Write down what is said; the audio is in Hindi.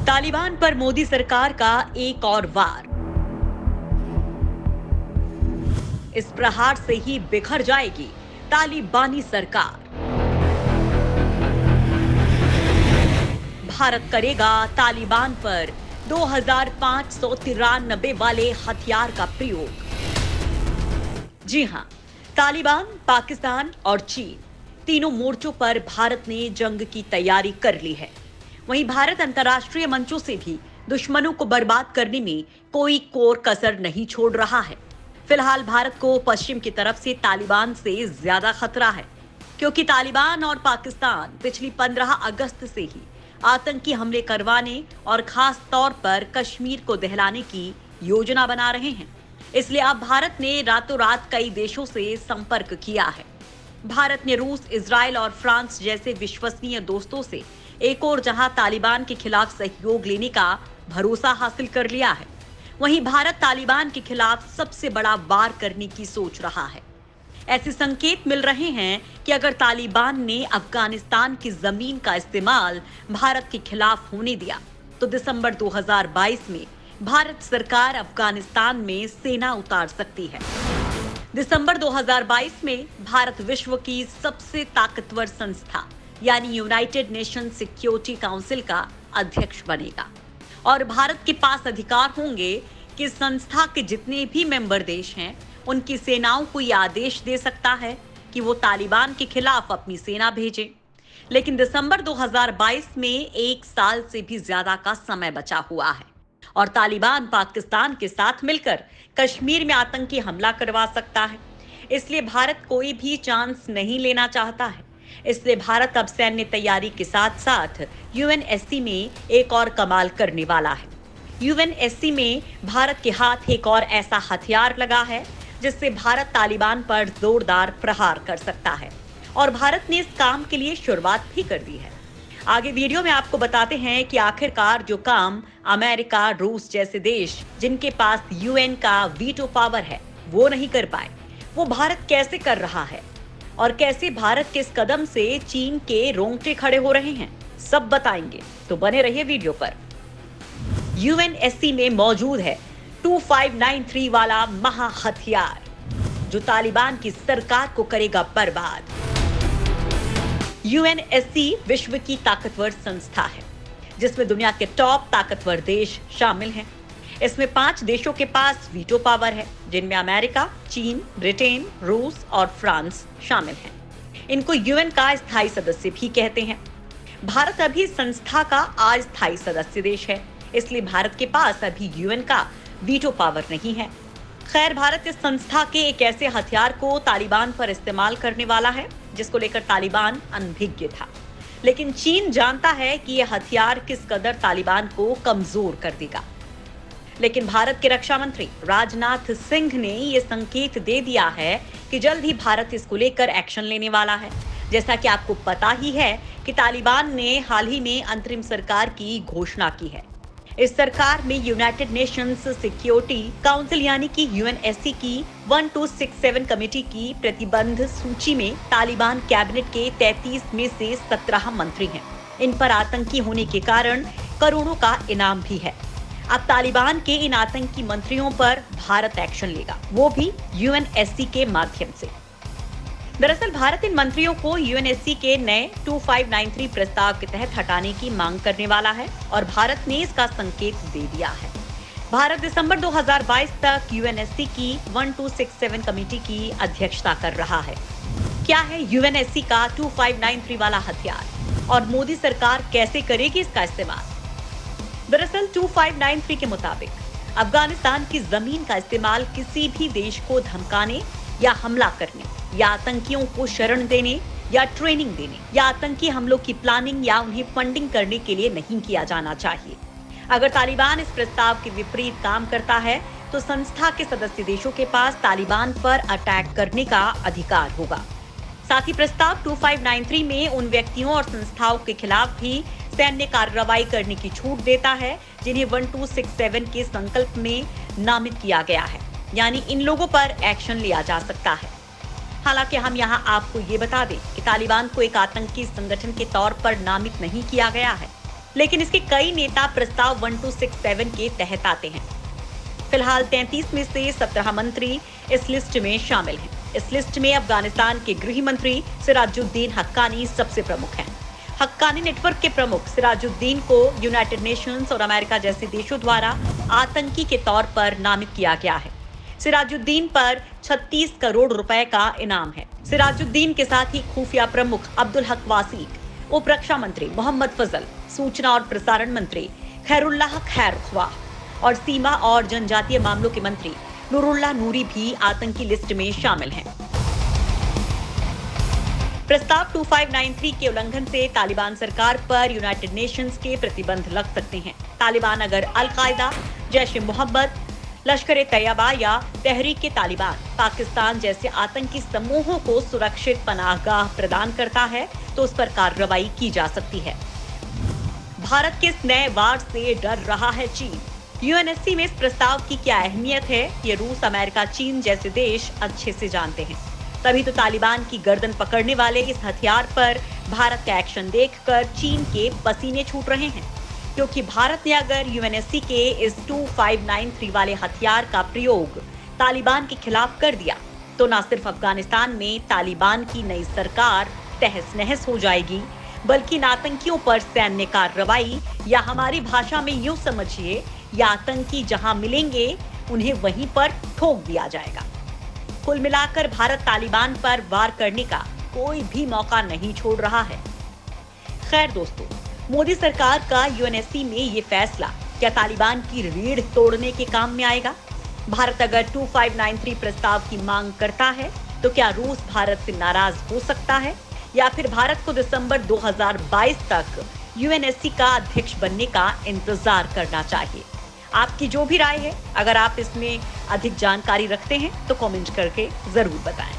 तालिबान पर मोदी सरकार का एक और वार। इस प्रहार से ही बिखर जाएगी तालिबानी सरकार। भारत करेगा तालिबान पर 2593 वाले हथियार का प्रयोग। जी हां, तालिबान, पाकिस्तान और चीन तीनों मोर्चों पर भारत ने जंग की तैयारी कर ली है। वहीं भारत अंतर्राष्ट्रीय मंचों से भी दुश्मनों को बर्बाद करने में कोई कोर कसर नहीं छोड़ रहा है। फिलहाल भारत को पश्चिम की तरफ से तालिबान से ज्यादा खतरा है, क्योंकि तालिबान और पाकिस्तान पिछली 15 अगस्त से ही आतंकी हमले करवाने और खास तौर पर कश्मीर को दहलाने की योजना बना रहे हैं। इसलिए अब भारत ने रातों रात कई देशों से संपर्क किया है। भारत ने रूस, इजराइल और फ्रांस जैसे विश्वसनीय दोस्तों से एक और जहां तालिबान के खिलाफ सहयोग लेने का भरोसा हासिल कर लिया है, वहीं भारत तालिबान के खिलाफ सबसे बड़ा वार करने की सोच रहा है। ऐसे संकेत मिल रहे हैं कि अगर तालिबान ने अफगानिस्तान की जमीन का इस्तेमाल भारत के खिलाफ होने दिया, तो दिसंबर 2022 में भारत सरकार अफगानिस्तान में सेना उतार सकती है। दिसंबर 2022 में भारत विश्व की सबसे ताकतवर संस्था यानी यूनाइटेड नेशन सिक्योरिटी काउंसिल का अध्यक्ष बनेगा और भारत के पास अधिकार होंगे कि संस्था के जितने भी मेंबर देश हैं, उनकी सेनाओं को यह आदेश दे सकता है कि वो तालिबान के खिलाफ अपनी सेना भेजें। लेकिन दिसंबर 2022 में 1 साल से भी ज्यादा का समय बचा हुआ है और तालिबान पाकिस्तान के साथ मिलकर कश्मीर में आतंकी हमला करवा सकता है। इसलिए भारत कोई भी चांस नहीं लेना चाहता है। इसलिए भारत अब सैन्य तैयारी के साथ साथ यूएनएससी में एक और कमाल करने वाला है। यूएनएससी में भारत के हाथ एक और ऐसा हथियार लगा है जिससे भारत तालिबान पर जोरदार प्रहार कर सकता है और भारत ने इस काम के लिए शुरुआत भी कर दी है। आगे वीडियो में आपको बताते हैं कि आखिरकार जो काम अमेरिका, रूस जैसे देश जिनके पास यूएन का वीटो पावर है वो नहीं कर पाए, वो भारत कैसे कर रहा है और कैसे भारत के इस कदम से चीन के रोंगटे खड़े हो रहे हैं, सब बताएंगे। तो बने रहिए वीडियो पर। यूएनएससी में मौजूद है 2593 वाला महा हथियार जो तालिबान की सरकार को करेगा बर्बाद। यूएनएससी विश्व की ताकतवर संस्था है जिसमें दुनिया के टॉप ताकतवर देश शामिल हैं। इसमें 5 देशों के पास वीटो पावर है, जिनमें अमेरिका, चीन, ब्रिटेन, रूस और फ्रांस शामिल हैं। इनको यूएन का स्थायी सदस्य भी कहते हैं। भारत अभी संस्था का अस्थायी सदस्य देश है, इसलिए भारत के पास अभी यूएन का वीटो पावर नहीं है। खैर, भारत इस संस्था के एक ऐसे हथियार को तालिबान पर इस्तेमाल करने वाला है जिसको लेकर तालिबान अनभिज्ञ था, लेकिन चीन जानता है कि यह हथियार किस कदर तालिबान को कमजोर कर देगा। लेकिन भारत के रक्षा मंत्री राजनाथ सिंह ने यह संकेत दे दिया है कि जल्द ही भारत इसको लेकर एक्शन लेने वाला है। जैसा कि आपको पता ही है कि तालिबान ने हाल ही में अंतरिम सरकार की घोषणा की है। इस सरकार में यूनाइटेड नेशंस सिक्योरिटी काउंसिल यानी कि यूएनएससी की 1267 कमेटी की प्रतिबंध सूची में तालिबान कैबिनेट के 33 में से 17 मंत्री हैं। इन पर आतंकी होने के कारण करोड़ों का इनाम भी है। अब तालिबान के इन आतंकी मंत्रियों पर भारत एक्शन लेगा, वो भी यूएनएससी के माध्यम से। दरअसल भारत इन मंत्रियों को यूएनएससी के नए 2593 प्रस्ताव के तहत हटाने की मांग करने वाला है और भारत ने इसका संकेत दे दिया है। भारत दिसंबर 2022 तक यूएनएससी की 1267 कमेटी की अध्यक्षता कर रहा है। क्या है यूएनएससी का 2593 वाला हथियार और मोदी सरकार कैसे करेगी इसका इस्तेमाल? दरअसल 2593 के मुताबिक अफगानिस्तान की जमीन का इस्तेमाल किसी भी देश को धमकाने या हमला करने या आतंकियों को शरण देने या ट्रेनिंग देने या आतंकी हमलों की प्लानिंग या उन्हें फंडिंग करने के लिए नहीं किया जाना चाहिए। अगर तालिबान इस प्रस्ताव के विपरीत काम करता है तो संस्था के सदस्य देशों के पास तालिबान पर अटैक करने का अधिकार होगा। साथ ही प्रस्ताव 2593 में उन व्यक्तियों और संस्थाओं के खिलाफ भी सैन्य कार्रवाई करने की छूट देता है जिन्हें 1267 के संकल्प में नामित किया गया है, यानी इन लोगों पर एक्शन लिया जा सकता है। हालांकि हम यहाँ आपको ये बता दें कि तालिबान को एक आतंकी संगठन के तौर पर नामित नहीं किया गया है। लेकिन इसके कई नेता प्रस्ताव 1267 के तहत आते हैं। फिलहाल 33 में से 17 मंत्री इस लिस्ट में शामिल हैं। इस लिस्ट में अफगानिस्तान के गृह मंत्री सिराजुद्दीन हक्कानी सबसे प्रमुख हैं। हक्कानी नेटवर्क के प्रमुख सिराजुद्दीन को यूनाइटेड नेशंस और अमेरिका जैसे देशों द्वारा आतंकी के तौर पर नामित किया गया है। सिराजुद्दीन पर 36 करोड़ रुपए का इनाम है। सिराजुद्दीन के साथ ही खुफिया प्रमुख अब्दुल हक वासीक, उप रक्षा मंत्री मोहम्मद फजल, सूचना और प्रसारण मंत्री खैरुल्लाह खैरख्वाह और सीमा और जनजातीय मामलों के मंत्री नूरुल्लाह नूरी भी आतंकी लिस्ट में शामिल हैं। प्रस्ताव 2593 के उल्लंघन से तालिबान सरकार पर यूनाइटेड नेशंस के प्रतिबंध लग सकते हैं। तालिबान अगर अल-कायदा, जैश-ए-मोहम्मद, लश्कर-ए-तैयबा या तहरीक-ए-तालिबान पाकिस्तान जैसे आतंकी समूहों को सुरक्षित पनाहगाह प्रदान करता है तो उस पर कार्रवाई की जा सकती है। भारत के इस नए वार से डर रहा है चीन। यूएनएससी में इस प्रस्ताव की क्या अहमियत है, ये रूस, अमेरिका, चीन जैसे देश अच्छे से जानते हैं। तभी तो तालिबान की गर्दन पकड़ने वाले इस हथियार पर भारत का एक्शन देखकर चीन के पसीने छूट रहे हैं, क्योंकि भारत ने अगर यूएनएससी के इस 2593 वाले हथियार का प्रयोग तालिबान के खिलाफ कर दिया तो न सिर्फ अफगानिस्तान में तालिबान की नई सरकार तहस नहस हो जाएगी, बल्कि आतंकियों पर सैन्य कार्रवाई, या हमारी भाषा में यूं समझिए, या आतंकी जहां मिलेंगे उन्हें वहीं पर ठोक दिया जाएगा। कुल मिलाकर भारत तालिबान पर वार करने का कोई भी मौका नहीं छोड़ रहा है। खैर दोस्तों, मोदी सरकार का यूएनएससी में ये फैसला क्या तालिबान की रीढ़ तोड़ने के काम में आएगा? भारत अगर 2593 प्रस्ताव की मांग करता है तो क्या रूस भारत से नाराज हो सकता है, या फिर भारत को दिसंबर 2022 तक यूएनएससी का अध्यक्ष बनने का इंतजार करना चाहिए? आपकी जो भी राय है, अगर आप इसमें अधिक जानकारी रखते हैं तो कमेंट करके जरूर बताएं।